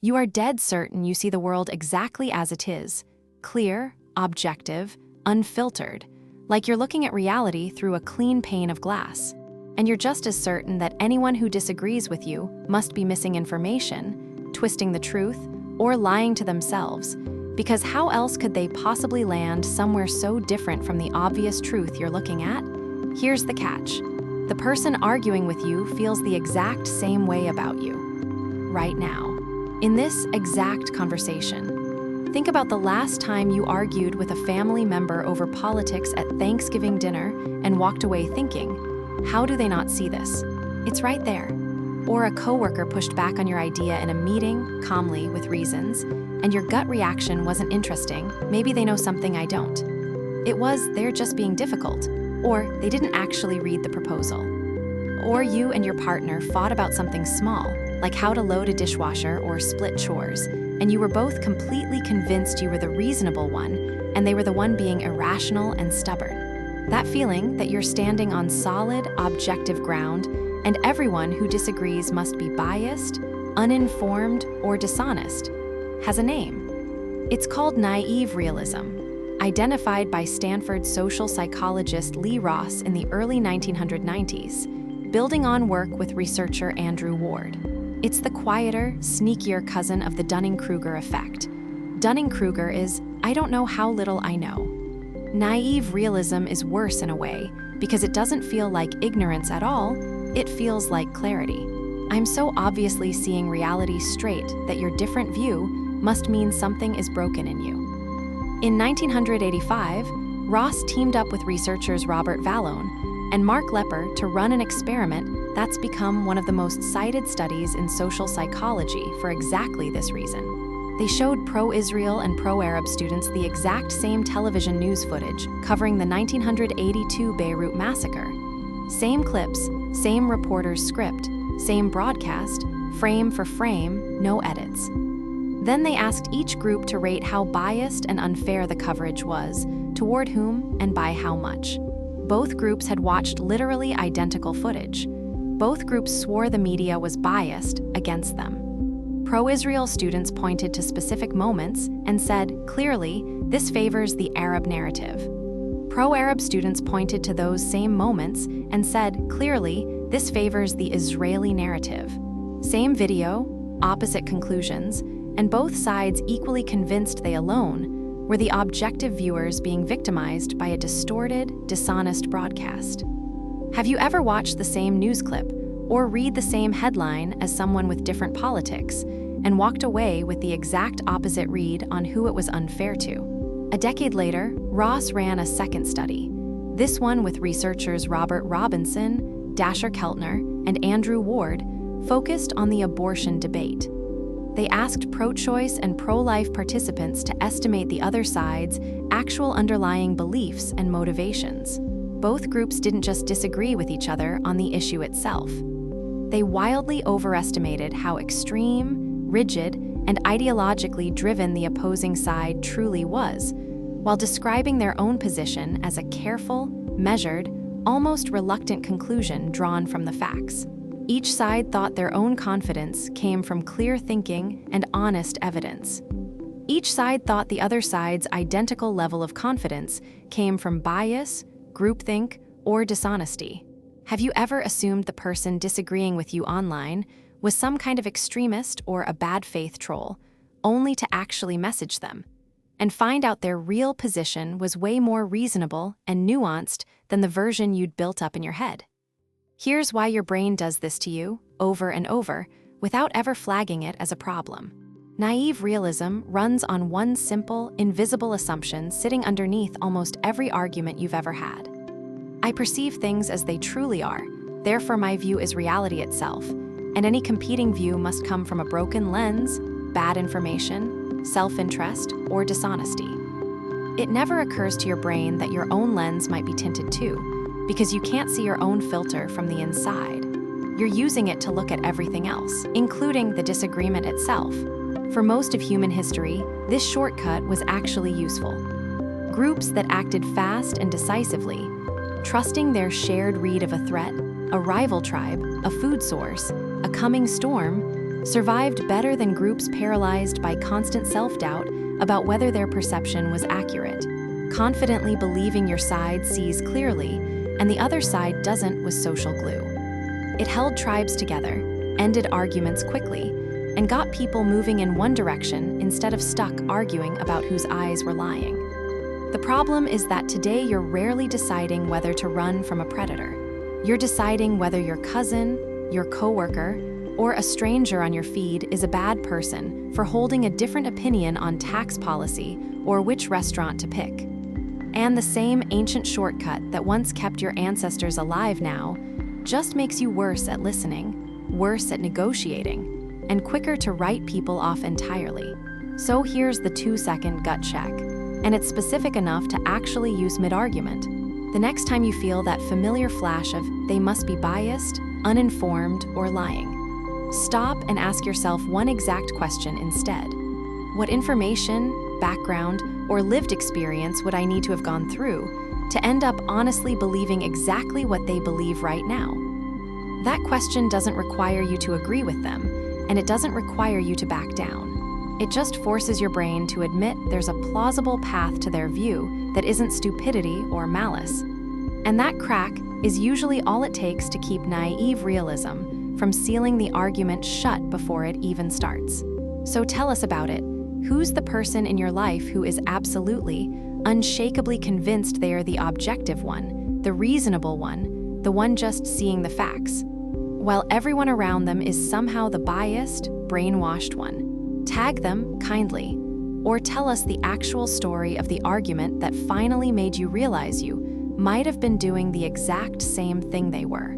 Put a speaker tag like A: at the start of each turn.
A: You are dead certain you see the world exactly as it is, clear, objective, unfiltered, like you're looking at reality through a clean pane of glass. And you're just as certain that anyone who disagrees with you must be missing information, twisting the truth, or lying to themselves, because how else could they possibly land somewhere so different from the obvious truth you're looking at? Here's the catch. The person arguing with you feels the exact same way about you, right now, in this exact conversation. Think about the last time you argued with a family member over politics at Thanksgiving dinner and walked away thinking, how do they not see this? It's right there. Or a coworker pushed back on your idea in a meeting, calmly, with reasons, and your gut reaction wasn't interesting, maybe they know something I don't. It was, they're just being difficult, or they didn't actually read the proposal. Or you and your partner fought about something small, like how to load a dishwasher or split chores, and you were both completely convinced you were the reasonable one, and they were the one being irrational and stubborn. That feeling that you're standing on solid, objective ground, and everyone who disagrees must be biased, uninformed, or dishonest, has a name. It's called naive realism, identified by Stanford social psychologist Lee Ross in the early 1990s, building on work with researcher Andrew Ward. It's the quieter, sneakier cousin of the Dunning-Kruger effect. Dunning-Kruger is, I don't know how little I know. Naive realism is worse in a way, because it doesn't feel like ignorance at all, it feels like clarity. I'm so obviously seeing reality straight that your different view must mean something is broken in you. In 1985, Ross teamed up with researchers Robert Vallone and Mark Lepper to run an experiment that's become one of the most cited studies in social psychology for exactly this reason. They showed pro-Israel and pro-Arab students the exact same television news footage covering the 1982 Beirut massacre. Same clips, same reporter's script, same broadcast, frame for frame, no edits. Then they asked each group to rate how biased and unfair the coverage was, toward whom and by how much. Both groups had watched literally identical footage. Both groups swore the media was biased against them. Pro-Israel students pointed to specific moments and said, clearly, this favors the Arab narrative. Pro-Arab students pointed to those same moments and said, clearly, this favors the Israeli narrative. Same video, opposite conclusions, and both sides equally convinced they alone were the objective viewers being victimized by a distorted, dishonest broadcast. Have you ever watched the same news clip or read the same headline as someone with different politics and walked away with the exact opposite read on who it was unfair to? A decade later, Ross ran a second study, this one with researchers Robert Robinson, Dasher Keltner, and Andrew Ward, focused on the abortion debate. They asked pro-choice and pro-life participants to estimate the other side's actual underlying beliefs and motivations. Both groups didn't just disagree with each other on the issue itself. They wildly overestimated how extreme, rigid, and ideologically driven the opposing side truly was, while describing their own position as a careful, measured, almost reluctant conclusion drawn from the facts. Each side thought their own confidence came from clear thinking and honest evidence. Each side thought the other side's identical level of confidence came from bias, groupthink, or dishonesty. Have you ever assumed the person disagreeing with you online was some kind of extremist or a bad faith troll, only to actually message them, and find out their real position was way more reasonable and nuanced than the version you'd built up in your head? Here's why your brain does this to you, over and over, without ever flagging it as a problem. Naive realism runs on one simple, invisible assumption sitting underneath almost every argument you've ever had. I perceive things as they truly are, therefore my view is reality itself, and any competing view must come from a broken lens, bad information, self-interest, or dishonesty. It never occurs to your brain that your own lens might be tinted too, because you can't see your own filter from the inside. You're using it to look at everything else, including the disagreement itself. For most of human history, this shortcut was actually useful. Groups that acted fast and decisively, trusting their shared read of a threat, a rival tribe, a food source, a coming storm, survived better than groups paralyzed by constant self-doubt about whether their perception was accurate. Confidently believing your side sees clearly and the other side doesn't was social glue. It held tribes together, ended arguments quickly, and got people moving in one direction instead of stuck arguing about whose eyes were lying. The problem is that today you're rarely deciding whether to run from a predator. You're deciding whether your cousin, your coworker, or a stranger on your feed is a bad person for holding a different opinion on tax policy or which restaurant to pick. And the same ancient shortcut that once kept your ancestors alive now just makes you worse at listening, worse at negotiating, and quicker to write people off entirely. So here's the 2-second gut check, and it's specific enough to actually use mid-argument. The next time you feel that familiar flash of they must be biased, uninformed, or lying, stop and ask yourself one exact question instead. What information, background, or lived experience would I need to have gone through to end up honestly believing exactly what they believe right now? That question doesn't require you to agree with them, and it doesn't require you to back down. It just forces your brain to admit there's a plausible path to their view that isn't stupidity or malice. And that crack is usually all it takes to keep naive realism from sealing the argument shut before it even starts. So tell us about it. Who's the person in your life who is absolutely, unshakably convinced they are the objective one, the reasonable one, the one just seeing the facts, while everyone around them is somehow the biased, brainwashed one? Tag them kindly, or tell us the actual story of the argument that finally made you realize you might have been doing the exact same thing they were.